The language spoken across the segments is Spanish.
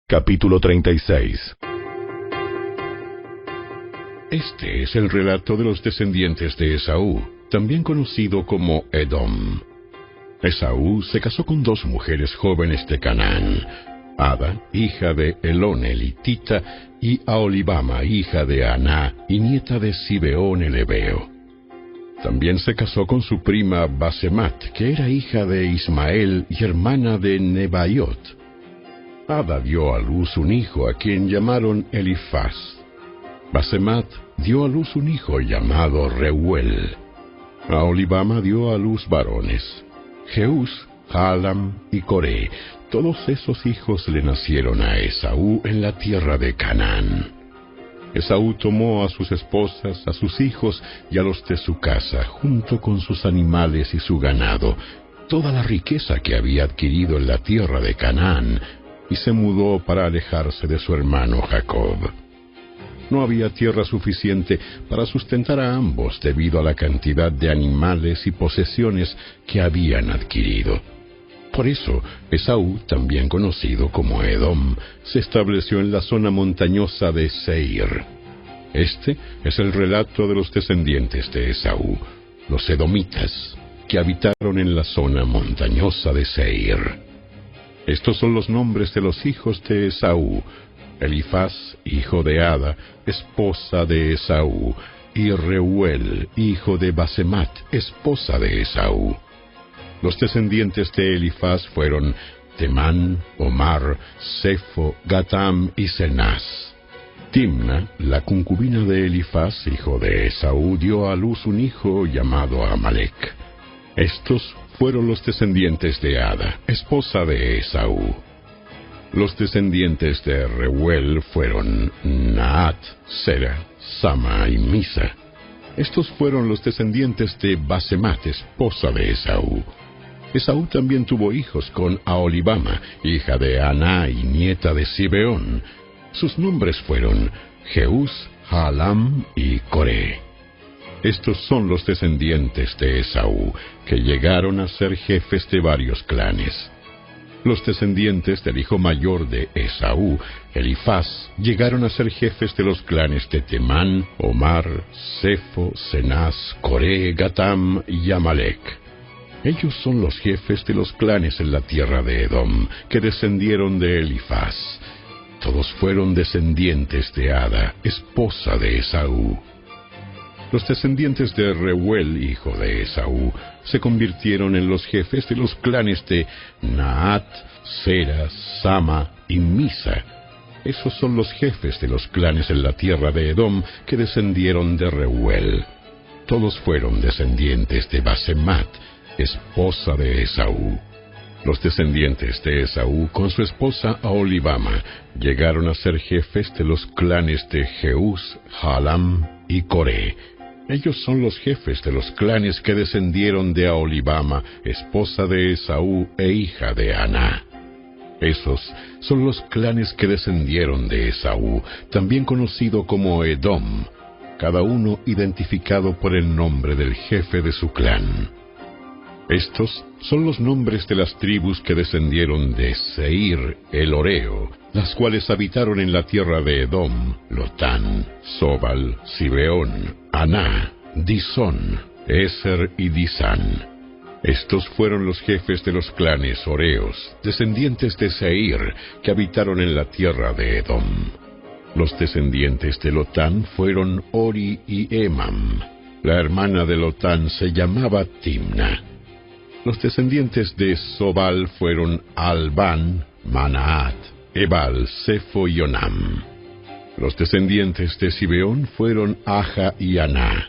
Capítulo 36. Este es el relato de los descendientes de Esaú, también conocido como Edom. Esaú se casó con dos mujeres jóvenes de Canaán, Ada, hija de Elón elitita, y Aholibama, hija de Aná y nieta de Zibeón el heveo. También se casó con su prima Basemat, que era hija de Ismael y hermana de Nebaiot. Ada dio a luz un hijo a quien llamaron Elifaz. Basemat dio a luz un hijo llamado Reuel. Aholibama dio a luz varones, Jeús, Jaalam y Coré. Todos esos hijos le nacieron a Esaú en la tierra de Canaán. Esaú tomó a sus esposas, a sus hijos y a los de su casa, junto con sus animales y su ganado, toda la riqueza que había adquirido en la tierra de Canaán, y se mudó para alejarse de su hermano Jacob. No había tierra suficiente para sustentar a ambos debido a la cantidad de animales y posesiones que habían adquirido. Por eso, Esaú, también conocido como Edom, se estableció en la zona montañosa de Seir. Este es el relato de los descendientes de Esaú, los edomitas, que habitaron en la zona montañosa de Seir. Estos son los nombres de los hijos de Esaú: Elifaz, hijo de Ada, esposa de Esaú, y Reuel, hijo de Basemat, esposa de Esaú. Los descendientes de Elifaz fueron Temán, Omar, Sefo, Gatam y Cenaz. Timna, la concubina de Elifaz, hijo de Esaú, dio a luz un hijo llamado Amalec. Estos fueron los descendientes de Ada, esposa de Esaú. Los descendientes de Reuel fueron Naat, Sera, Sama y Misa. Estos fueron los descendientes de Basemat, esposa de Esaú. Esaú también tuvo hijos con Aholibama, hija de Aná y nieta de Zibeón. Sus nombres fueron Jeús, Jaalam y Coré. Estos son los descendientes de Esaú, que llegaron a ser jefes de varios clanes. Los descendientes del hijo mayor de Esaú, Elifaz, llegaron a ser jefes de los clanes de Temán, Omar, Sefo, Cenaz, Coré, Gatam y Amalec. Ellos son los jefes de los clanes en la tierra de Edom, que descendieron de Elifaz. Todos fueron descendientes de Ada, esposa de Esaú. Los descendientes de Reuel, hijo de Esaú, se convirtieron en los jefes de los clanes de Naat, Sera, Sama y Misa. Esos son los jefes de los clanes en la tierra de Edom que descendieron de Reuel. Todos fueron descendientes de Basemat, esposa de Esaú. Los descendientes de Esaú con su esposa Aholibama llegaron a ser jefes de los clanes de Jeús, Jaalam y Coré. Ellos son los jefes de los clanes que descendieron de Aholibama, esposa de Esaú e hija de Aná. Esos son los clanes que descendieron de Esaú, también conocido como Edom, cada uno identificado por el nombre del jefe de su clan. Estos son los nombres de las tribus que descendieron de Seir el Horeo, las cuales habitaron en la tierra de Edom: Lotán, Sobal, Zibeón, Aná, Disón, Eser y Disán. Estos fueron los jefes de los clanes Horeos, descendientes de Seir, que habitaron en la tierra de Edom. Los descendientes de Lotán fueron Ori y Emam. La hermana de Lotán se llamaba Timna. Los descendientes de Sobal fueron Alban, Manaat, Ebal, Sefo y Onam. Los descendientes de Zibeón fueron Aja y Aná.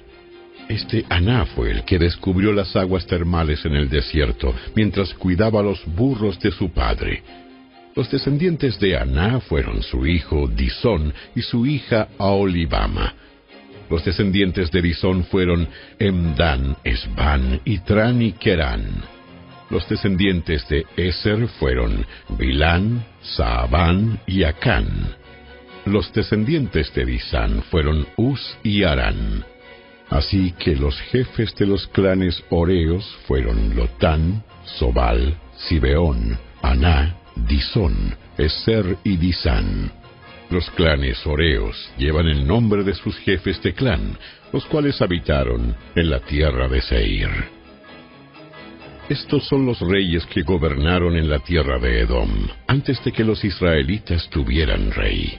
Este Aná fue el que descubrió las aguas termales en el desierto, mientras cuidaba los burros de su padre. Los descendientes de Aná fueron su hijo Disón y su hija Aholibama. Los descendientes de Disón fueron Emdán, Esbán, Itrán y Querán. Los descendientes de Eser fueron Bilán, Saabán y Acán. Los descendientes de Disán fueron Uz y Arán. Así que los jefes de los clanes horeos fueron Lotán, Sobal, Zibeón, Aná, Disón, Ezer y Disán. Los clanes Horeos llevan el nombre de sus jefes de clan, los cuales habitaron en la tierra de Seir. Estos son los reyes que gobernaron en la tierra de Edom, antes de que los israelitas tuvieran rey.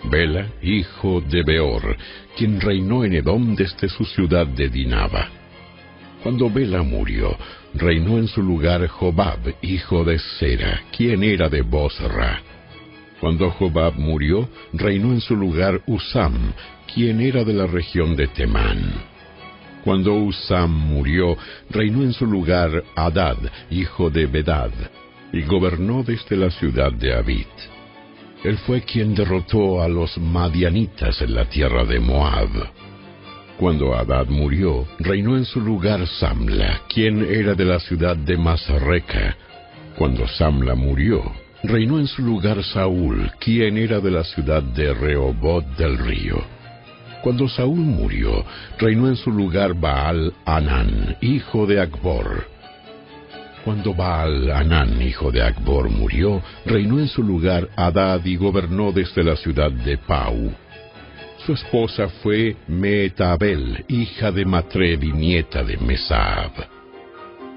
Bela, hijo de Beor, quien reinó en Edom desde su ciudad de Dinaba. Cuando Bela murió, reinó en su lugar Jobab, hijo de Sera, quien era de Bosra. Cuando Jobab murió, reinó en su lugar Usam, quien era de la región de Temán. Cuando Usam murió, reinó en su lugar Hadad, hijo de Bedad, y gobernó desde la ciudad de Avit. Él fue quien derrotó a los madianitas en la tierra de Moab. Cuando Hadad murió, reinó en su lugar Samla, quien era de la ciudad de Masreca. Cuando Samla murió, reinó en su lugar Saúl, quien era de la ciudad de Rehoboth del río. Cuando Saúl murió, reinó en su lugar Baal-Hanán, hijo de Acbor. Cuando Baal-Hanán, hijo de Acbor, murió, reinó en su lugar Hadad y gobernó desde la ciudad de Pau. Su esposa fue Mehetabel, hija de Matred y nieta de Mesab.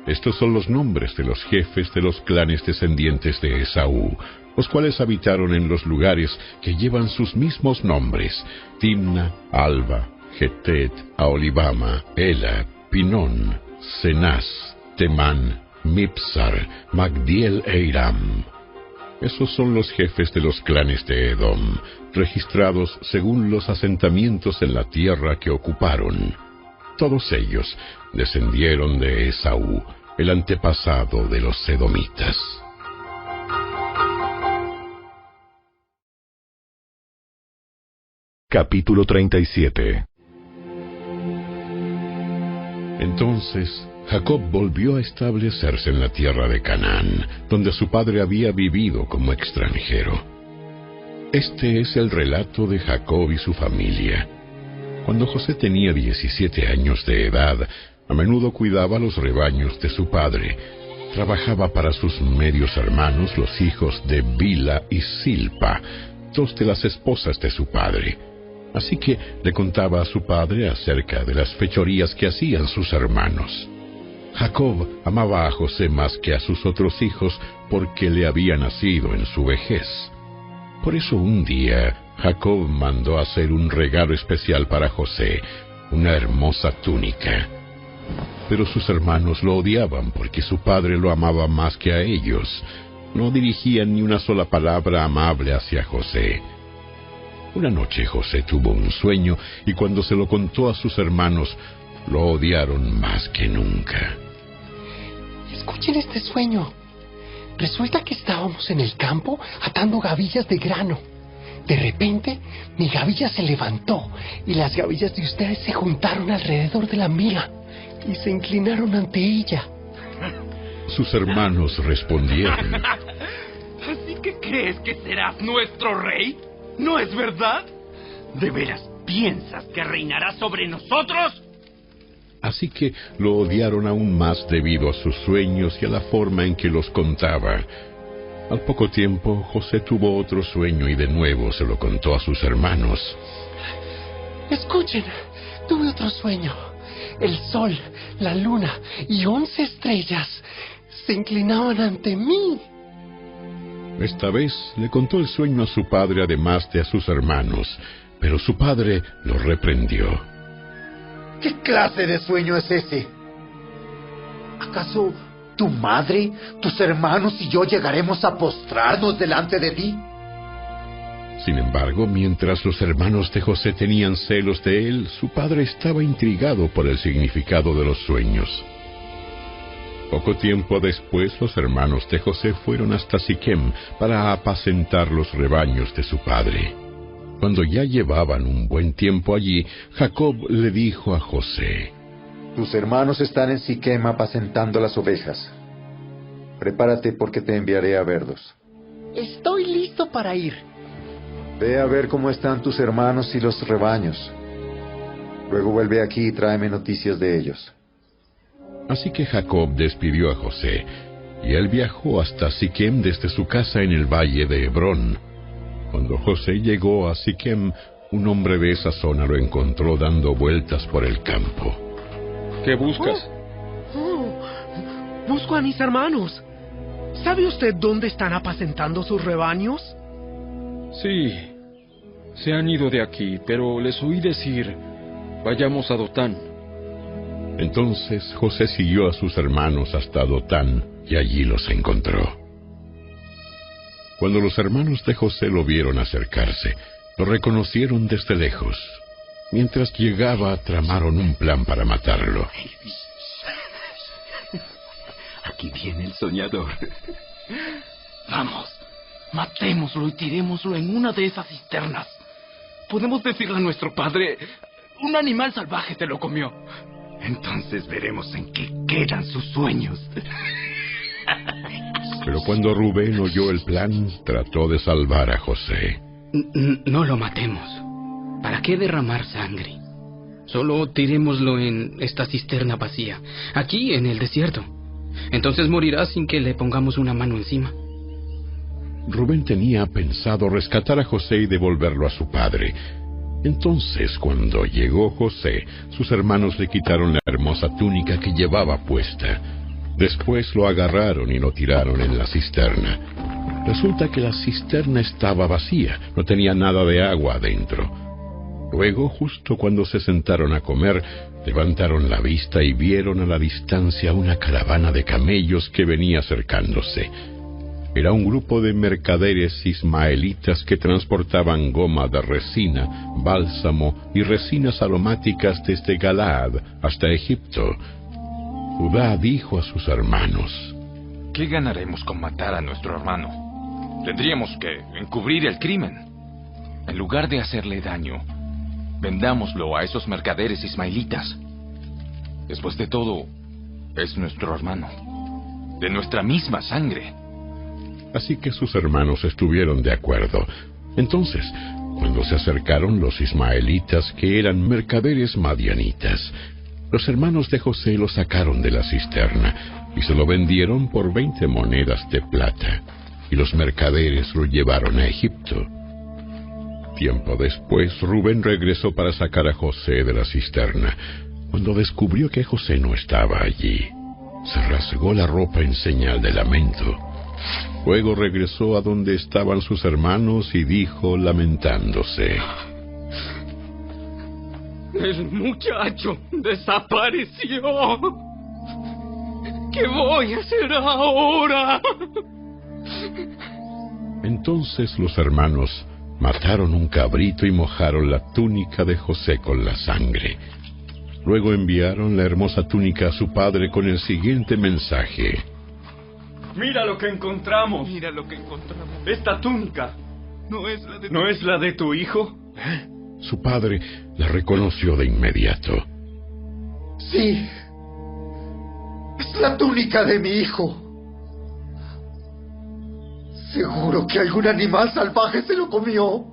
Estos son los nombres de los jefes de los clanes descendientes de Esaú, los cuales habitaron en los lugares que llevan sus mismos nombres: Timna, Alba, Getet, Aholibama, Ela, Pinón, Cenaz, Temán, Mipsar, Magdiel e Iram. Esos son los jefes de los clanes de Edom, registrados según los asentamientos en la tierra que ocuparon. Todos ellos descendieron de Esaú, el antepasado de los edomitas. Capítulo 37. Entonces Jacob volvió a establecerse en la tierra de Canaán, donde su padre había vivido como extranjero. Este es el relato de Jacob y su familia. Cuando José tenía 17 años de edad, a menudo cuidaba los rebaños de su padre. Trabajaba para sus medios hermanos, los hijos de Bila y Silpa, dos de las esposas de su padre. Así que le contaba a su padre acerca de las fechorías que hacían sus hermanos. Jacob amaba a José más que a sus otros hijos porque le había nacido en su vejez. Por eso un día Jacob mandó hacer un regalo especial para José, una hermosa túnica. Pero sus hermanos lo odiaban porque su padre lo amaba más que a ellos. No dirigían ni una sola palabra amable hacia José. Una noche José tuvo un sueño y cuando se lo contó a sus hermanos, lo odiaron más que nunca. Escuchen este sueño. Resulta que estábamos en el campo atando gavillas de grano. De repente, mi gavilla se levantó y las gavillas de ustedes se juntaron alrededor de la mía y se inclinaron ante ella. Sus hermanos respondieron: ¿Así que crees que serás nuestro rey? ¿No es verdad? ¿De veras piensas que reinarás sobre nosotros? Así que lo odiaron aún más debido a sus sueños y a la forma en que los contaba. Al poco tiempo, José tuvo otro sueño y de nuevo se lo contó a sus hermanos. Escuchen, tuve otro sueño. El sol, la luna y 11 estrellas se inclinaban ante mí. Esta vez le contó el sueño a su padre además de a sus hermanos, pero su padre lo reprendió. ¿Qué clase de sueño es ese? ¿Acaso tu madre, tus hermanos y yo llegaremos a postrarnos delante de ti? Sin embargo, mientras los hermanos de José tenían celos de él, su padre estaba intrigado por el significado de los sueños. Poco tiempo después, los hermanos de José fueron hasta Siquem para apacentar los rebaños de su padre. Cuando ya llevaban un buen tiempo allí, Jacob le dijo a José: Tus hermanos están en Siquem apacentando las ovejas. Prepárate porque te enviaré a verlos. Estoy listo para ir. Ve a ver cómo están tus hermanos y los rebaños. Luego vuelve aquí y tráeme noticias de ellos. Así que Jacob despidió a José, y él viajó hasta Siquem desde su casa en el valle de Hebrón. Cuando José llegó a Siquem, un hombre de esa zona lo encontró dando vueltas por el campo. ¿Qué buscas? Busco a mis hermanos. ¿Sabe usted dónde están apacentando sus rebaños? Sí, se han ido de aquí, pero les oí decir, vayamos a Dotán. Entonces José siguió a sus hermanos hasta Dotán y allí los encontró. Cuando los hermanos de José lo vieron acercarse, lo reconocieron desde lejos. Mientras llegaba, tramaron un plan para matarlo. Aquí viene el soñador. Vamos, matémoslo y tirémoslo en una de esas cisternas. Podemos decirle a nuestro padre, un animal salvaje se lo comió. Entonces veremos en qué quedan sus sueños. Pero cuando Rubén oyó el plan, trató de salvar a José. No lo matemos. ¿Para qué derramar sangre? Solo tirémoslo en esta cisterna vacía, aquí en el desierto. Entonces morirá sin que le pongamos una mano encima. Rubén tenía pensado rescatar a José y devolverlo a su padre. Entonces, cuando llegó José, sus hermanos le quitaron la hermosa túnica que llevaba puesta. Después lo agarraron y lo tiraron en la cisterna. Resulta que la cisterna estaba vacía, no tenía nada de agua adentro. Luego, justo cuando se sentaron a comer, levantaron la vista y vieron a la distancia una caravana de camellos que venía acercándose. Era un grupo de mercaderes ismaelitas que transportaban goma de resina, bálsamo y resinas aromáticas desde Galaad hasta Egipto. Judá dijo a sus hermanos: ¿Qué ganaremos con matar a nuestro hermano? Tendríamos que encubrir el crimen. En lugar de hacerle daño, vendámoslo a esos mercaderes ismaelitas. Después de todo, es nuestro hermano, de nuestra misma sangre. Así que sus hermanos estuvieron de acuerdo. Entonces, cuando se acercaron los ismaelitas, que eran mercaderes madianitas, los hermanos de José lo sacaron de la cisterna y se lo vendieron por 20 monedas de plata, y los mercaderes lo llevaron a Egipto. Tiempo después, Rubén regresó para sacar a José de la cisterna. Cuando descubrió que José no estaba allí, se rasgó la ropa en señal de lamento. Luego regresó a donde estaban sus hermanos y dijo, lamentándose: El muchacho desapareció. ¿Qué voy a hacer ahora? Entonces los hermanos mataron un cabrito y mojaron la túnica de José con la sangre. Luego enviaron la hermosa túnica a su padre con el siguiente mensaje: Mira lo que encontramos. Mira lo que encontramos. Esta túnica. ¿No es la de tu hijo? Su padre la reconoció de inmediato. Sí, es la túnica de mi hijo. Seguro que algún animal salvaje se lo comió.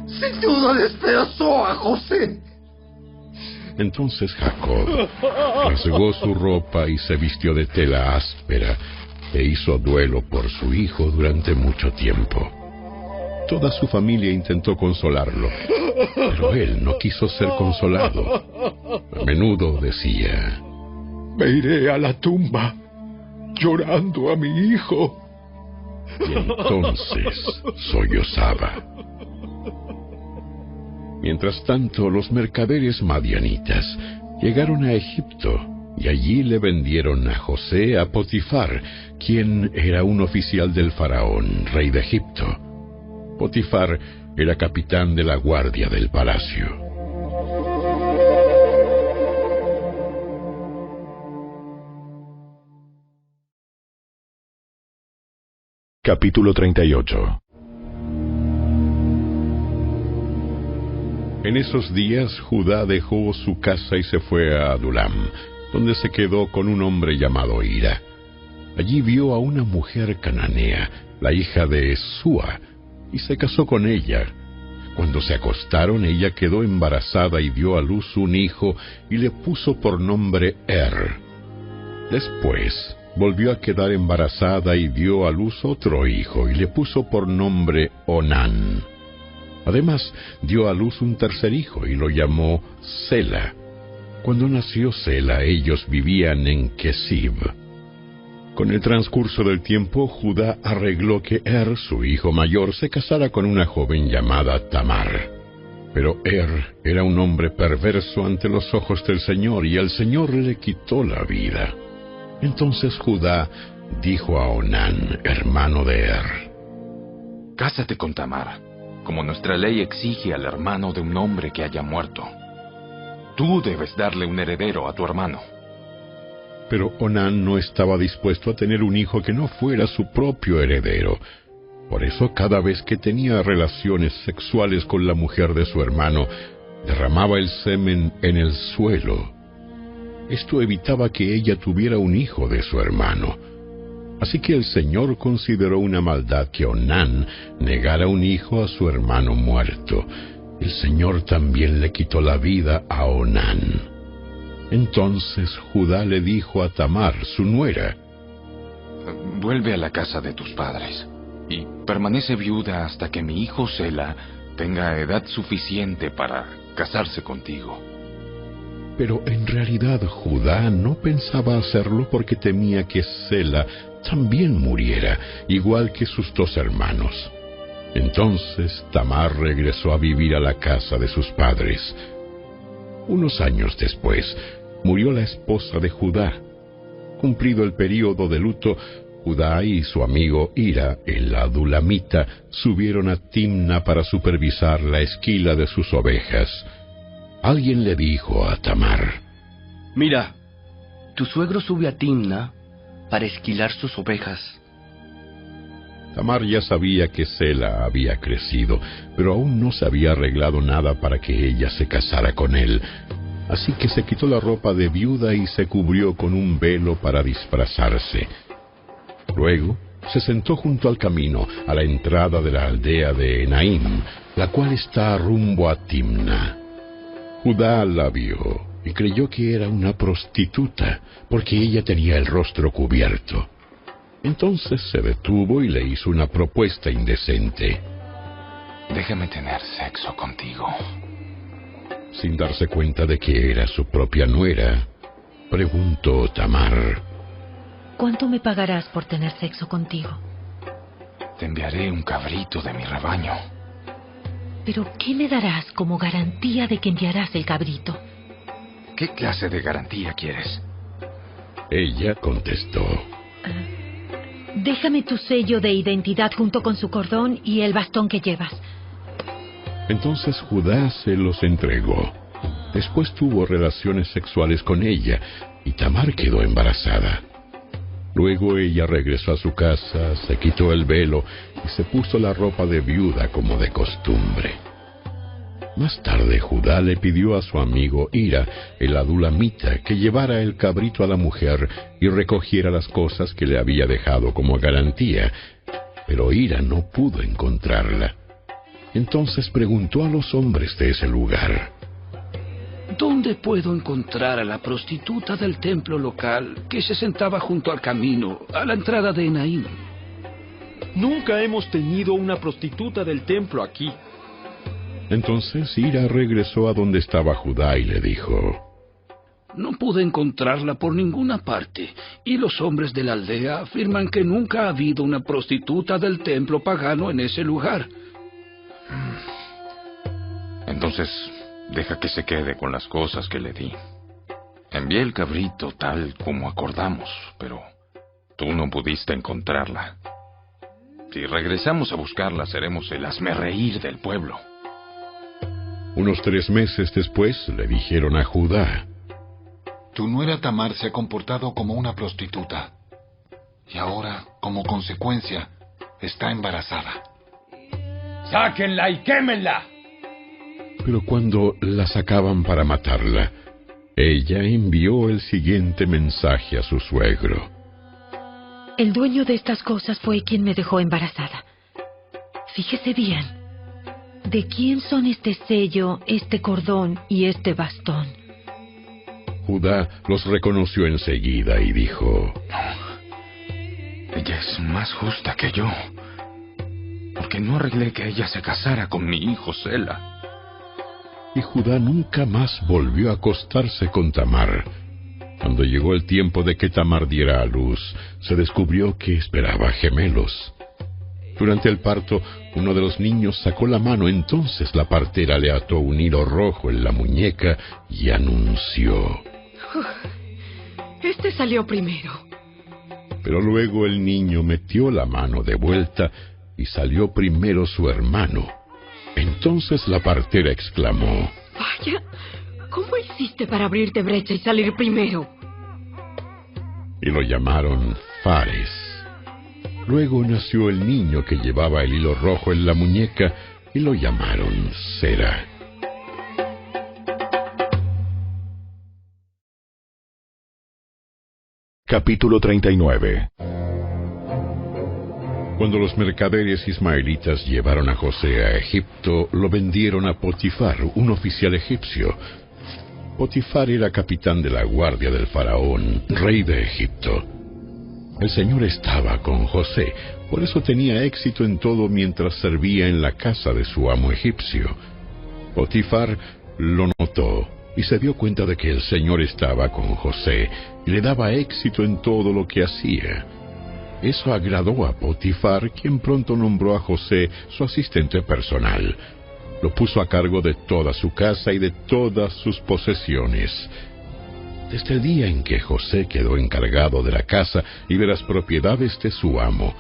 Sin duda despedazó a José. Entonces Jacob rasgó su ropa y se vistió de tela áspera e hizo duelo por su hijo durante mucho tiempo. Toda su familia intentó consolarlo, pero él no quiso ser consolado. A menudo decía: Me iré a la tumba, llorando a mi hijo. Y entonces sollozaba. Mientras tanto, los mercaderes madianitas llegaron a Egipto y allí le vendieron a José a Potifar, quien era un oficial del faraón, rey de Egipto. Potifar era capitán de la guardia del palacio. Capítulo 38. En esos días Judá dejó su casa y se fue a Adulam, donde se quedó con un hombre llamado Hira. Allí vio a una mujer cananea, la hija de Súa, y se casó con ella. Cuando se acostaron, ella quedó embarazada y dio a luz un hijo y le puso por nombre Después volvió a quedar embarazada y dio a luz otro hijo y le puso por nombre Onán. Además, dio a luz un tercer hijo y lo llamó Sela. Cuando nació Sela, ellos vivían en Kesib. Con el transcurso del tiempo, Judá arregló que su hijo mayor, se casara con una joven llamada Tamar. Pero era un hombre perverso ante los ojos del Señor, y el Señor le quitó la vida. Entonces Judá dijo a Onán, hermano de Cásate con Tamar, como nuestra ley exige al hermano de un hombre que haya muerto. Tú debes darle un heredero a tu hermano. Pero Onán no estaba dispuesto a tener un hijo que no fuera su propio heredero. Por eso, cada vez que tenía relaciones sexuales con la mujer de su hermano, derramaba el semen en el suelo. Esto evitaba que ella tuviera un hijo de su hermano. Así que el Señor consideró una maldad que Onán negara un hijo a su hermano muerto. El Señor también le quitó la vida a Onán. Entonces Judá le dijo a Tamar, su nuera: vuelve a la casa de tus padres y permanece viuda hasta que mi hijo Sela tenga edad suficiente para casarse contigo. Pero en realidad Judá no pensaba hacerlo porque temía que Sela también muriera, igual que sus dos hermanos. Entonces Tamar regresó a vivir a la casa de sus padres. Unos años después, murió la esposa de Judá. Cumplido el período de luto, Judá y su amigo Hira, el adulamita, subieron a Timna para supervisar la esquila de sus ovejas. Alguien le dijo a Tamar: mira, tu suegro sube a Timna para esquilar sus ovejas. Tamar ya sabía que Sela había crecido, pero aún no se había arreglado nada para que ella se casara con él. Así que se quitó la ropa de viuda y se cubrió con un velo para disfrazarse. Luego se sentó junto al camino, a la entrada de la aldea de Enaim, la cual está rumbo a Timna. Judá la vio y creyó que era una prostituta, porque ella tenía el rostro cubierto. Entonces se detuvo y le hizo una propuesta indecente. Déjame tener sexo contigo. Sin darse cuenta de que era su propia nuera, preguntó Tamar: ¿cuánto me pagarás por tener sexo contigo? Te enviaré un cabrito de mi rebaño. ¿Pero qué me darás como garantía de que enviarás el cabrito? ¿Qué clase de garantía quieres? Ella contestó: déjame tu sello de identidad junto con su cordón y el bastón que llevas. Entonces Judá se los entregó. Después tuvo relaciones sexuales con ella, y Tamar quedó embarazada. Luego ella regresó a su casa, se quitó el velo y se puso la ropa de viuda como de costumbre. Más tarde Judá le pidió a su amigo Hira, el adulamita, que llevara el cabrito a la mujer y recogiera las cosas que le había dejado como garantía, pero Hira no pudo encontrarla. Entonces preguntó a los hombres de ese lugar: ¿dónde puedo encontrar a la prostituta del templo local que se sentaba junto al camino, a la entrada de Enaim? Nunca hemos tenido una prostituta del templo aquí. Entonces Hira regresó a donde estaba Judá y le dijo: no pude encontrarla por ninguna parte, y los hombres de la aldea afirman que nunca ha habido una prostituta del templo pagano en ese lugar. Entonces, deja que se quede con las cosas que le di. Envié el cabrito tal como acordamos, pero tú no pudiste encontrarla. Si regresamos a buscarla, seremos el hazmerreír del pueblo. Unos 3 meses después le dijeron a Judá: tu nuera Tamar se ha comportado como una prostituta, y ahora, como consecuencia, está embarazada. ¡sáquenla y quémenla! Pero cuando la sacaban para matarla, ella envió el siguiente mensaje a su suegro: el dueño de estas cosas fue quien me dejó embarazada. Fíjese bien, ¿de quién son este sello, este cordón y este bastón? Judá los reconoció enseguida y dijo: Ella es más justa que yo, porque no arreglé que ella se casara con mi hijo Sela. Y Judá nunca más volvió a acostarse con Tamar. Cuando llegó el tiempo de que Tamar diera a luz, se descubrió que esperaba gemelos. Durante el parto, uno de los niños sacó la mano, entonces la partera le ató un hilo rojo en la muñeca y anunció: Este salió primero. Pero luego el niño metió la mano de vuelta y salió primero su hermano. Entonces la partera exclamó: Vaya, ¿cómo hiciste para abrirte brecha y salir primero? Y lo llamaron Fares. Luego nació el niño que llevaba el hilo rojo en la muñeca y lo llamaron Sera. Capítulo 39. Cuando los mercaderes ismaelitas llevaron a José a Egipto, lo vendieron a Potifar, un oficial egipcio. Potifar era capitán de la guardia del faraón, rey de Egipto. El Señor estaba con José, por eso tenía éxito en todo mientras servía en la casa de su amo egipcio. Potifar lo notó y se dio cuenta de que el Señor estaba con José y le daba éxito en todo lo que hacía. Eso agradó a Potifar, quien pronto nombró a José su asistente personal. Lo puso a cargo de toda su casa y de todas sus posesiones. Desde el día en que José quedó encargado de la casa y de las propiedades de su amo,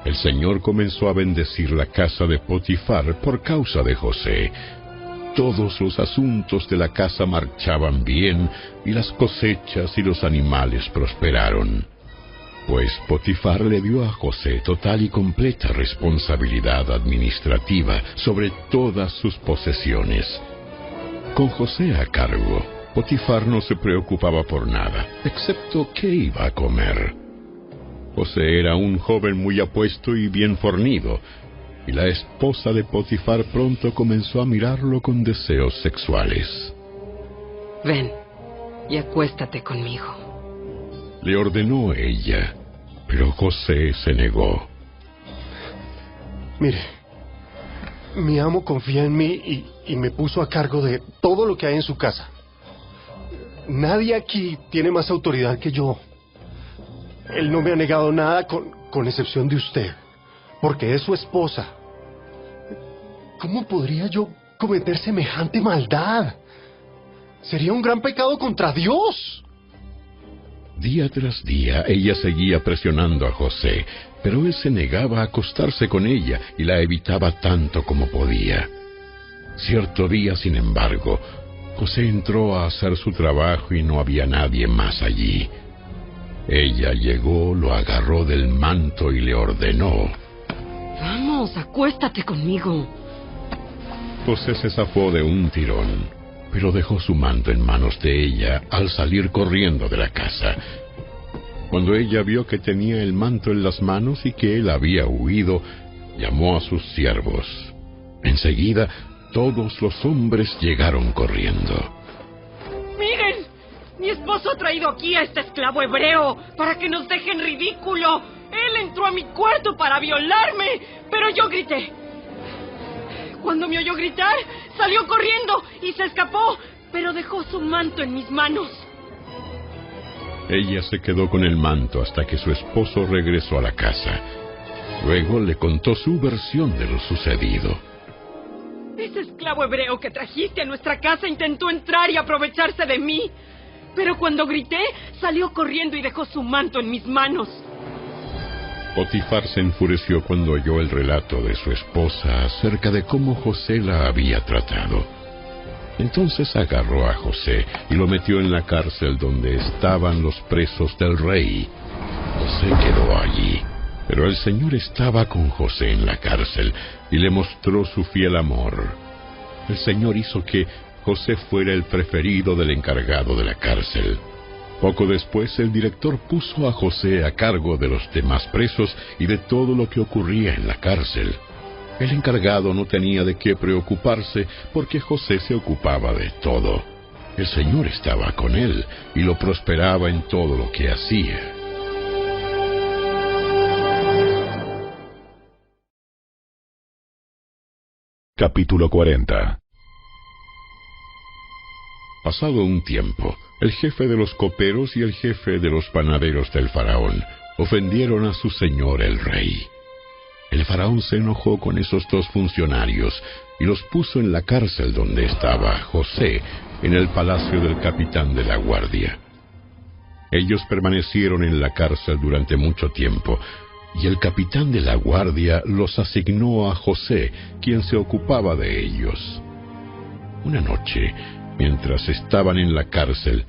el Señor comenzó a bendecir la casa de Potifar por causa de José. Todos los asuntos de la casa marchaban bien y las cosechas y los animales prosperaron. Pues Potifar le dio a José total y completa responsabilidad administrativa sobre todas sus posesiones. Con José a cargo, Potifar no se preocupaba por nada, excepto qué iba a comer. José era un joven muy apuesto y bien fornido, y la esposa de Potifar pronto comenzó a mirarlo con deseos sexuales. Ven y acuéstate conmigo, le ordenó ella, pero José se negó. Mire, mi amo confía en mí y me puso a cargo de todo lo que hay en su casa. Nadie aquí tiene más autoridad que yo. Él no me ha negado nada con excepción de usted, porque es su esposa. ¿Cómo podría yo cometer semejante maldad? Sería un gran pecado contra Dios. Día tras día ella seguía presionando a José, pero él se negaba a acostarse con ella y la evitaba tanto como podía. Cierto día, sin embargo, José entró a hacer su trabajo y no había nadie más allí. Ella llegó, lo agarró del manto y le ordenó: Vamos, acuéstate conmigo. José se zafó de un tirón, pero dejó su manto en manos de ella al salir corriendo de la casa. Cuando ella vio que tenía el manto en las manos y que él había huido, llamó a sus siervos. Enseguida, todos los hombres llegaron corriendo. ¡Miren! Mi esposo ha traído aquí a este esclavo hebreo para que nos deje en ridículo. Él entró a mi cuarto para violarme, pero yo grité. Cuando me oyó gritar, salió corriendo y se escapó, pero dejó su manto en mis manos. Ella se quedó con el manto hasta que su esposo regresó a la casa. Luego le contó su versión de lo sucedido. Ese esclavo hebreo que trajiste a nuestra casa intentó entrar y aprovecharse de mí, pero cuando grité, salió corriendo y dejó su manto en mis manos. Potifar se enfureció cuando oyó el relato de su esposa acerca de cómo José la había tratado. Entonces agarró a José y lo metió en la cárcel donde estaban los presos del rey. José quedó allí, pero el Señor estaba con José en la cárcel y le mostró su fiel amor. El Señor hizo que José fuera el preferido del encargado de la cárcel. Poco después, el director puso a José a cargo de los demás presos y de todo lo que ocurría en la cárcel. El encargado no tenía de qué preocuparse porque José se ocupaba de todo. El Señor estaba con él y lo prosperaba en todo lo que hacía. Capítulo 40. Pasado un tiempo, el jefe de los coperos y el jefe de los panaderos del faraón ofendieron a su señor el rey. El faraón se enojó con esos dos funcionarios y los puso en la cárcel donde estaba José, en el palacio del capitán de la guardia. Ellos permanecieron en la cárcel durante mucho tiempo, y el capitán de la guardia los asignó a José, quien se ocupaba de ellos. Una noche, mientras estaban en la cárcel,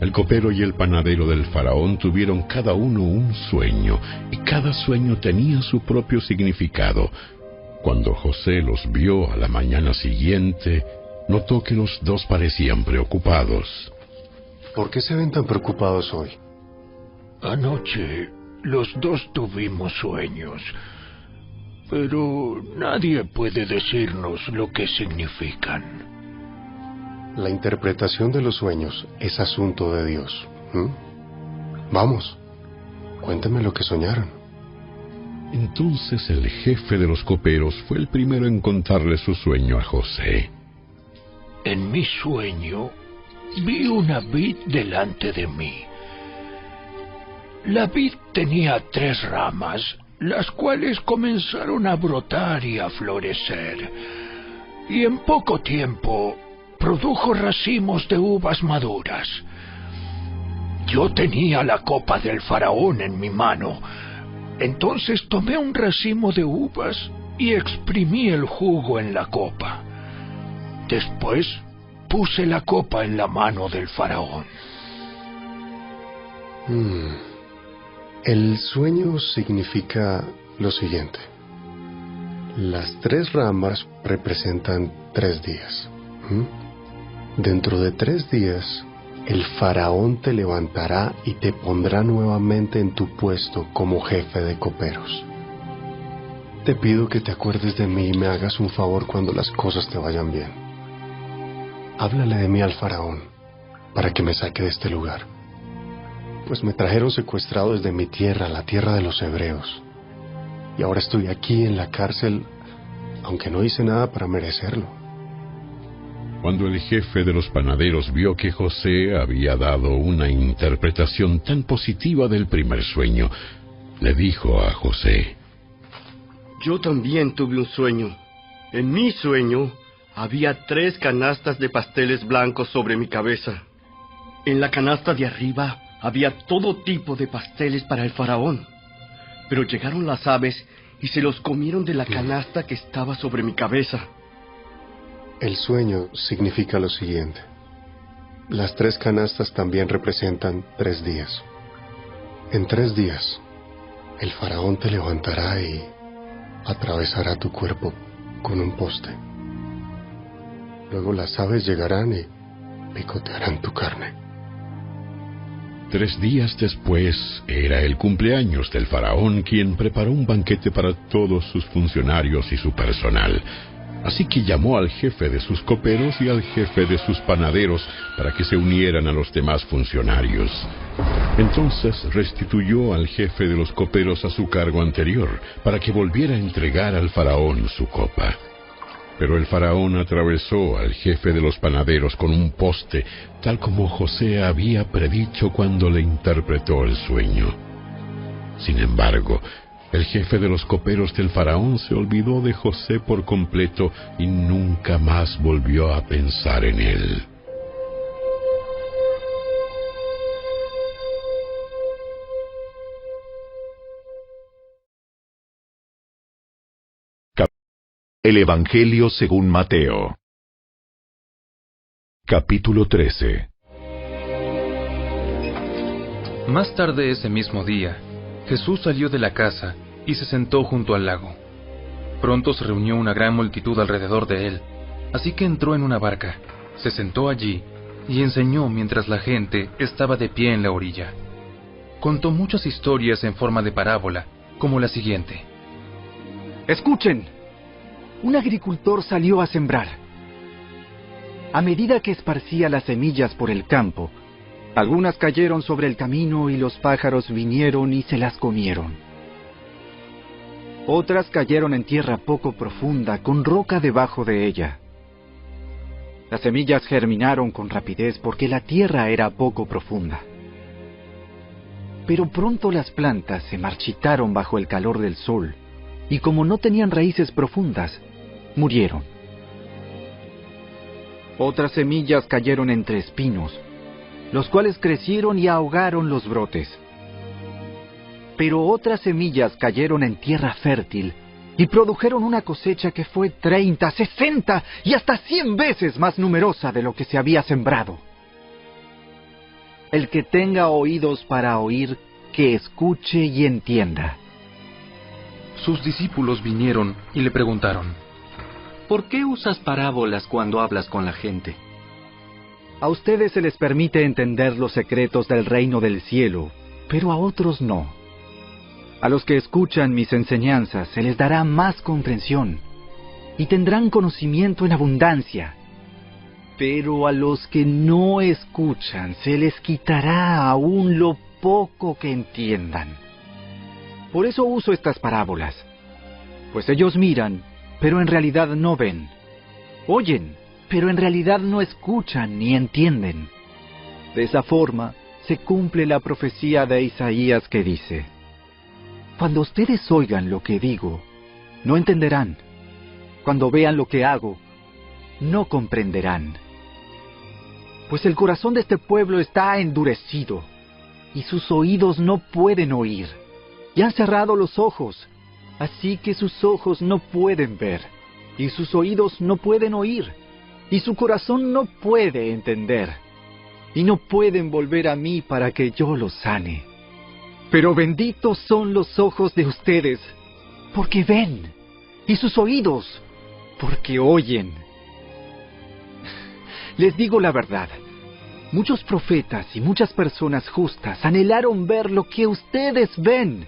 el copero y el panadero del faraón tuvieron cada uno un sueño, y cada sueño tenía su propio significado. Cuando José los vio a la mañana siguiente, notó que los dos parecían preocupados. ¿Por qué se ven tan preocupados hoy? Anoche los dos tuvimos sueños, pero nadie puede decirnos lo que significan. La interpretación de los sueños es asunto de Dios. Vamos, cuéntame lo que soñaron. Entonces el jefe de los coperos fue el primero en contarle su sueño a José. En mi sueño vi una vid delante de mí. La vid tenía 3 ramas, las cuales comenzaron a brotar y a florecer, y en poco tiempo produjo racimos de uvas maduras. Yo tenía la copa del faraón en mi mano. Entonces tomé un racimo de uvas y exprimí el jugo en la copa. Después puse la copa en la mano del faraón. El sueño significa lo siguiente. Las 3 ramas representan 3 días. Dentro de 3 días, el faraón te levantará y te pondrá nuevamente en tu puesto como jefe de coperos. Te pido que te acuerdes de mí y me hagas un favor cuando las cosas te vayan bien. Háblale de mí al faraón para que me saque de este lugar, pues me trajeron secuestrado desde mi tierra, la tierra de los hebreos, y ahora estoy aquí en la cárcel, aunque no hice nada para merecerlo. Cuando el jefe de los panaderos vio que José había dado una interpretación tan positiva del primer sueño, le dijo a José: Yo también tuve un sueño. En mi sueño había 3 canastas de pasteles blancos sobre mi cabeza. En la canasta de arriba había todo tipo de pasteles para el faraón. Pero llegaron las aves y se los comieron de la canasta que estaba sobre mi cabeza. El sueño significa lo siguiente. Las 3 canastas también representan 3 días. En 3 días, el faraón te levantará y atravesará tu cuerpo con un poste. Luego las aves llegarán y picotearán tu carne. 3 días después era el cumpleaños del faraón, quien preparó un banquete para todos sus funcionarios y su personal. Así que llamó al jefe de sus coperos y al jefe de sus panaderos para que se unieran a los demás funcionarios. Entonces restituyó al jefe de los coperos a su cargo anterior, para que volviera a entregar al faraón su copa. Pero el faraón atravesó al jefe de los panaderos con un poste, tal como José había predicho cuando le interpretó el sueño. Sin embargo, el jefe de los coperos del faraón se olvidó de José por completo y nunca más volvió a pensar en él. El Evangelio según Mateo. Capítulo 13. Más tarde ese mismo día, Jesús salió de la casa y se sentó junto al lago. Pronto se reunió una gran multitud alrededor de él, así que entró en una barca, se sentó allí y enseñó mientras la gente estaba de pie en la orilla. Contó muchas historias en forma de parábola, como la siguiente. Escuchen. Un agricultor salió a sembrar. A medida que esparcía las semillas por el campo, algunas cayeron sobre el camino y los pájaros vinieron y se las comieron. Otras cayeron en tierra poco profunda, con roca debajo de ella. Las semillas germinaron con rapidez porque la tierra era poco profunda. Pero pronto las plantas se marchitaron bajo el calor del sol, y como no tenían raíces profundas, murieron. Otras semillas cayeron entre espinos, los cuales crecieron y ahogaron los brotes. Pero otras semillas cayeron en tierra fértil y produjeron una cosecha que fue 30, 60 y hasta 100 veces más numerosa de lo que se había sembrado. El que tenga oídos para oír, que escuche y entienda. Sus discípulos vinieron y le preguntaron: ¿por qué usas parábolas cuando hablas con la gente? A ustedes se les permite entender los secretos del reino del cielo, pero a otros no. A los que escuchan mis enseñanzas se les dará más comprensión y tendrán conocimiento en abundancia. Pero a los que no escuchan se les quitará aún lo poco que entiendan. Por eso uso estas parábolas, pues ellos miran, pero en realidad no ven. Oyen, pero en realidad no escuchan ni entienden. De esa forma se cumple la profecía de Isaías que dice: cuando ustedes oigan lo que digo, no entenderán. Cuando vean lo que hago, no comprenderán. Pues el corazón de este pueblo está endurecido, y sus oídos no pueden oír, y han cerrado los ojos, así que sus ojos no pueden ver, y sus oídos no pueden oír, y su corazón no puede entender, y no pueden volver a mí para que yo los sane. Pero benditos son los ojos de ustedes, porque ven, y sus oídos, porque oyen. Les digo la verdad, muchos profetas y muchas personas justas anhelaron ver lo que ustedes ven,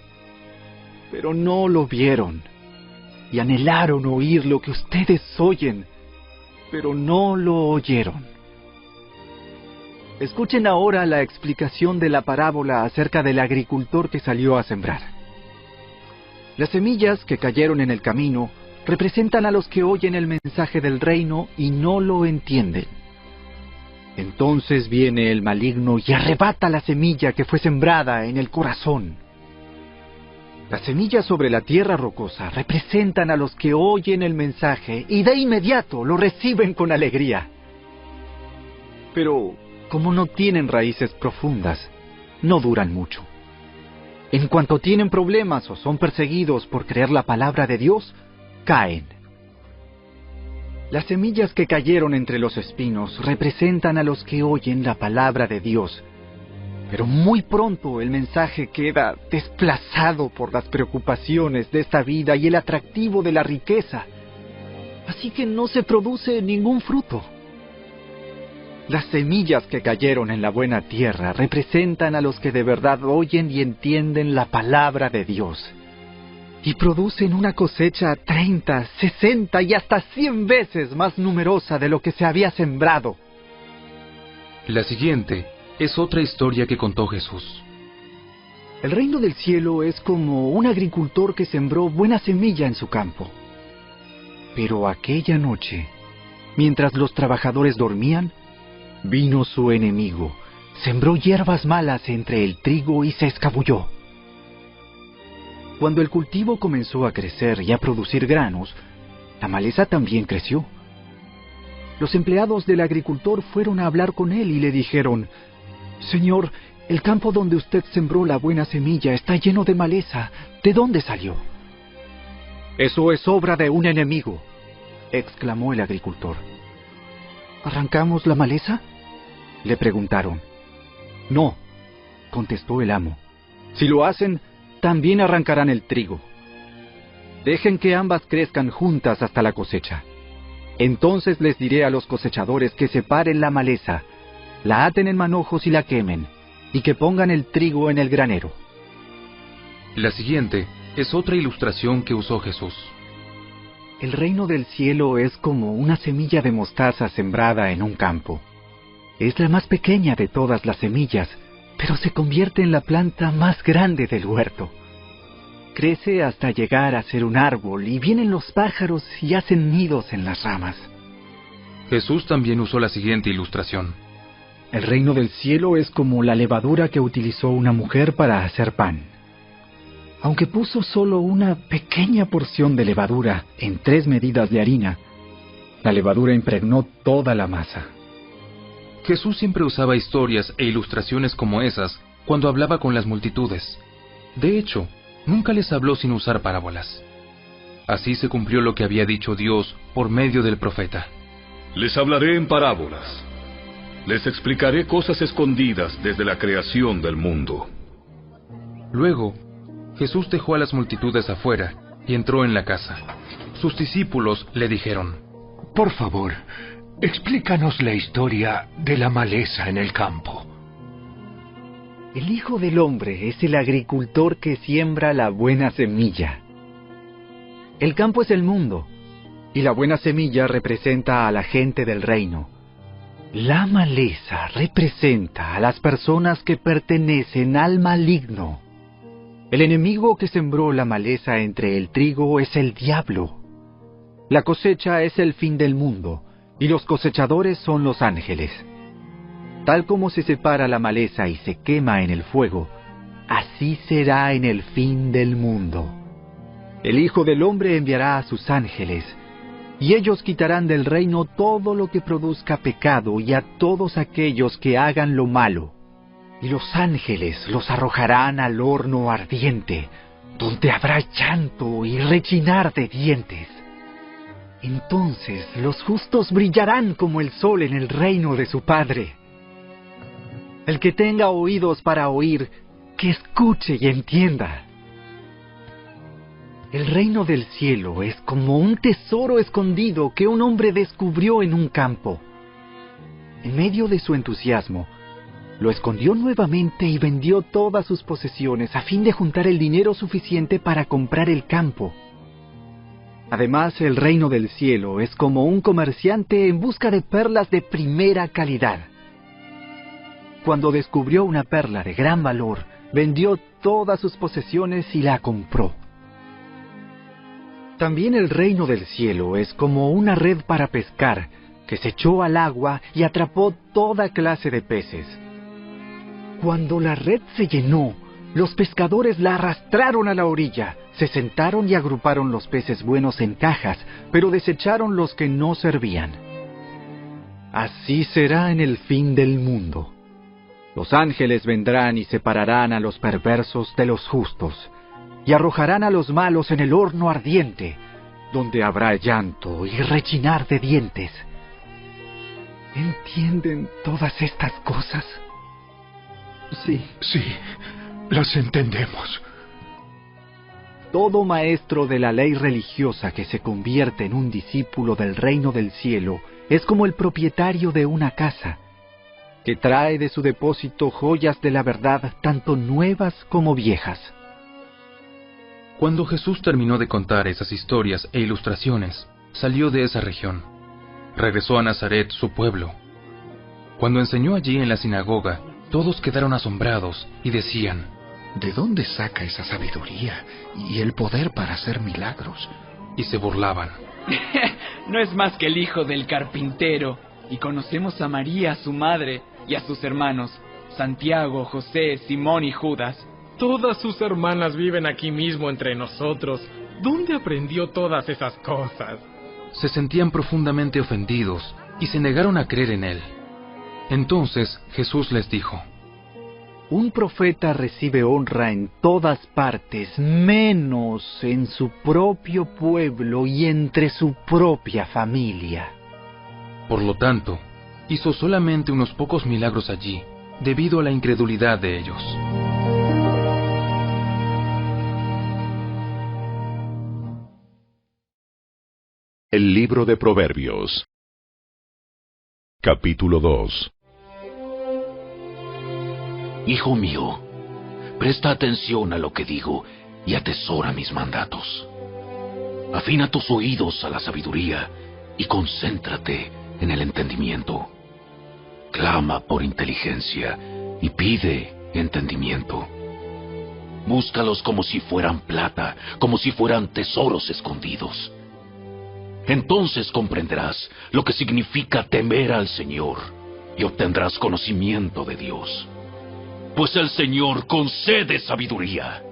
pero no lo vieron, y anhelaron oír lo que ustedes oyen, pero no lo oyeron. Escuchen ahora la explicación de la parábola acerca del agricultor que salió a sembrar. Las semillas que cayeron en el camino representan a los que oyen el mensaje del reino y no lo entienden. Entonces viene el maligno y arrebata la semilla que fue sembrada en el corazón. Las semillas sobre la tierra rocosa representan a los que oyen el mensaje y de inmediato lo reciben con alegría. Pero como no tienen raíces profundas, no duran mucho. En cuanto tienen problemas o son perseguidos por creer la palabra de Dios, caen. Las semillas que cayeron entre los espinos representan a los que oyen la palabra de Dios, pero muy pronto el mensaje queda desplazado por las preocupaciones de esta vida y el atractivo de la riqueza, así que no se produce ningún fruto. Las semillas que cayeron en la buena tierra representan a los que de verdad oyen y entienden la palabra de Dios, y producen una cosecha 30, 60 y hasta 100 veces más numerosa de lo que se había sembrado. La siguiente es otra historia que contó Jesús. El reino del cielo es como un agricultor que sembró buena semilla en su campo. Pero aquella noche, mientras los trabajadores dormían, vino su enemigo, sembró hierbas malas entre el trigo y se escabulló. Cuando el cultivo comenzó a crecer y a producir granos, la maleza también creció. Los empleados del agricultor fueron a hablar con él y le dijeron: «Señor, el campo donde usted sembró la buena semilla está lleno de maleza. ¿De dónde salió?» «Eso es obra de un enemigo», exclamó el agricultor. «¿Arrancamos la maleza?», le preguntaron. «No», contestó el amo. «Si lo hacen, también arrancarán el trigo. Dejen que ambas crezcan juntas hasta la cosecha. Entonces les diré a los cosechadores que separen la maleza, la aten en manojos y la quemen, y que pongan el trigo en el granero». La siguiente es otra ilustración que usó Jesús. El reino del cielo es como una semilla de mostaza sembrada en un campo. Es la más pequeña de todas las semillas, pero se convierte en la planta más grande del huerto. crece hasta llegar a ser un árbol, y vienen los pájaros y hacen nidos en las ramas. Jesús también usó la siguiente ilustración. El reino del cielo es como la levadura que utilizó una mujer para hacer pan. Aunque puso solo una pequeña porción de levadura en 3 medidas de harina, la levadura impregnó toda la masa. Jesús siempre usaba historias e ilustraciones como esas cuando hablaba con las multitudes. De hecho, nunca les habló sin usar parábolas. Así se cumplió lo que había dicho Dios por medio del profeta. Les hablaré en parábolas. Les explicaré cosas escondidas desde la creación del mundo. Luego, Jesús dejó a las multitudes afuera y entró en la casa. Sus discípulos le dijeron: Por favor, explícanos la historia de la maleza en el campo. El Hijo del Hombre es el agricultor que siembra la buena semilla. El campo es el mundo, y la buena semilla representa a la gente del reino. La maleza representa a las personas que pertenecen al maligno. El enemigo que sembró la maleza entre el trigo es el diablo. La cosecha es el fin del mundo, y los cosechadores son los ángeles. Tal como se separa la maleza y se quema en el fuego, así será en el fin del mundo. El Hijo del Hombre enviará a sus ángeles, y ellos quitarán del reino todo lo que produzca pecado y a todos aquellos que hagan lo malo. Y los ángeles los arrojarán al horno ardiente, donde habrá llanto y rechinar de dientes. Entonces los justos brillarán como el sol en el reino de su Padre. El que tenga oídos para oír, que escuche y entienda. El reino del cielo es como un tesoro escondido que un hombre descubrió en un campo. En medio de su entusiasmo, lo escondió nuevamente y vendió todas sus posesiones a fin de juntar el dinero suficiente para comprar el campo. Además, el reino del cielo es como un comerciante en busca de perlas de primera calidad. Cuando descubrió una perla de gran valor, vendió todas sus posesiones y la compró. También el reino del cielo es como una red para pescar, que se echó al agua y atrapó toda clase de peces. Cuando la red se llenó, los pescadores la arrastraron a la orilla, se sentaron y agruparon los peces buenos en cajas, pero desecharon los que no servían. Así será en el fin del mundo. Los ángeles vendrán y separarán a los perversos de los justos, y arrojarán a los malos en el horno ardiente, donde habrá llanto y rechinar de dientes. ¿Entienden todas estas cosas? Sí, las entendemos. Todo maestro de la ley religiosa que se convierte en un discípulo del reino del cielo es como el propietario de una casa, que trae de su depósito joyas de la verdad, tanto nuevas como viejas. Cuando Jesús terminó de contar esas historias e ilustraciones, salió de esa región. Regresó a Nazaret, su pueblo. Cuando enseñó allí en la sinagoga, todos quedaron asombrados y decían: ¿De dónde saca esa sabiduría y el poder para hacer milagros? Y se burlaban. No es más que el hijo del carpintero. Y conocemos a María, su madre, y a sus hermanos, Santiago, José, Simón y Judas. Todas sus hermanas viven aquí mismo entre nosotros. ¿Dónde aprendió todas esas cosas? Se sentían profundamente ofendidos y se negaron a creer en él. Entonces Jesús les dijo: Un profeta recibe honra en todas partes, menos en su propio pueblo y entre su propia familia. Por lo tanto, hizo solamente unos pocos milagros allí, debido a la incredulidad de ellos. El libro de Proverbios. Capítulo 2. Hijo mío, presta atención a lo que digo y atesora mis mandatos. Afina tus oídos a la sabiduría y concéntrate en el entendimiento. Clama por inteligencia y pide entendimiento. Búscalos como si fueran plata, como si fueran tesoros escondidos. Entonces comprenderás lo que significa temer al Señor y obtendrás conocimiento de Dios. Pues el Señor concede sabiduría.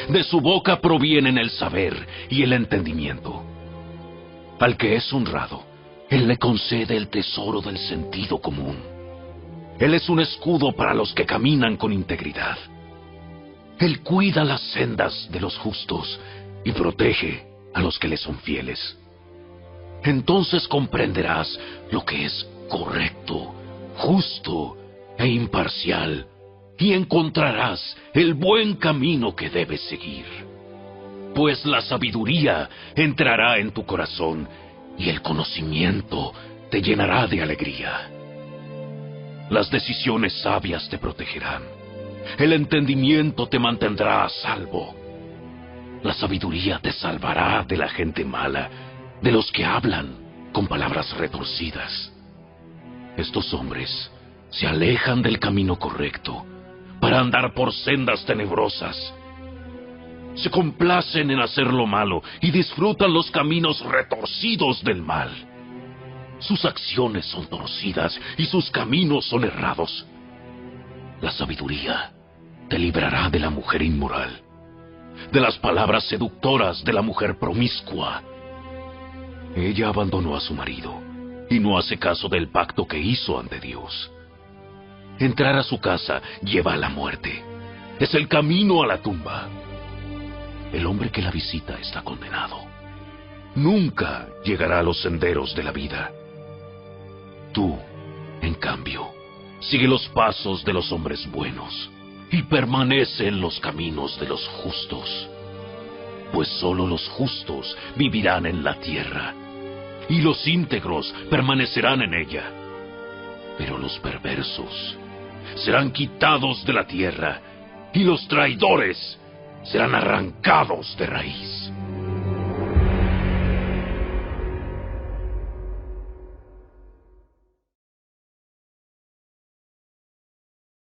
De su boca provienen el saber y el entendimiento. Al que es honrado, Él le concede el tesoro del sentido común. Él es un escudo para los que caminan con integridad. Él cuida las sendas de los justos y protege a los que le son fieles. Entonces comprenderás lo que es correcto, justo e imparcial, y encontrarás el buen camino que debes seguir. Pues la sabiduría entrará en tu corazón y el conocimiento te llenará de alegría. Las decisiones sabias te protegerán. El entendimiento te mantendrá a salvo. La sabiduría te salvará de la gente mala, de los que hablan con palabras retorcidas. Estos hombres se alejan del camino correcto para andar por sendas tenebrosas. Se complacen en hacer lo malo y disfrutan los caminos retorcidos del mal. Sus acciones son torcidas y sus caminos son errados. La sabiduría te librará de la mujer inmoral, de las palabras seductoras de la mujer promiscua. Ella abandonó a su marido y no hace caso del pacto que hizo ante Dios. Entrar a su casa lleva a la muerte. Es el camino a la tumba. El hombre que la visita está condenado. Nunca llegará a los senderos de la vida. Tú, en cambio, sigue los pasos de los hombres buenos y permanece en los caminos de los justos. Pues solo los justos vivirán en la tierra y los íntegros permanecerán en ella. Pero los perversos serán quitados de la tierra y los traidores serán arrancados de raíz.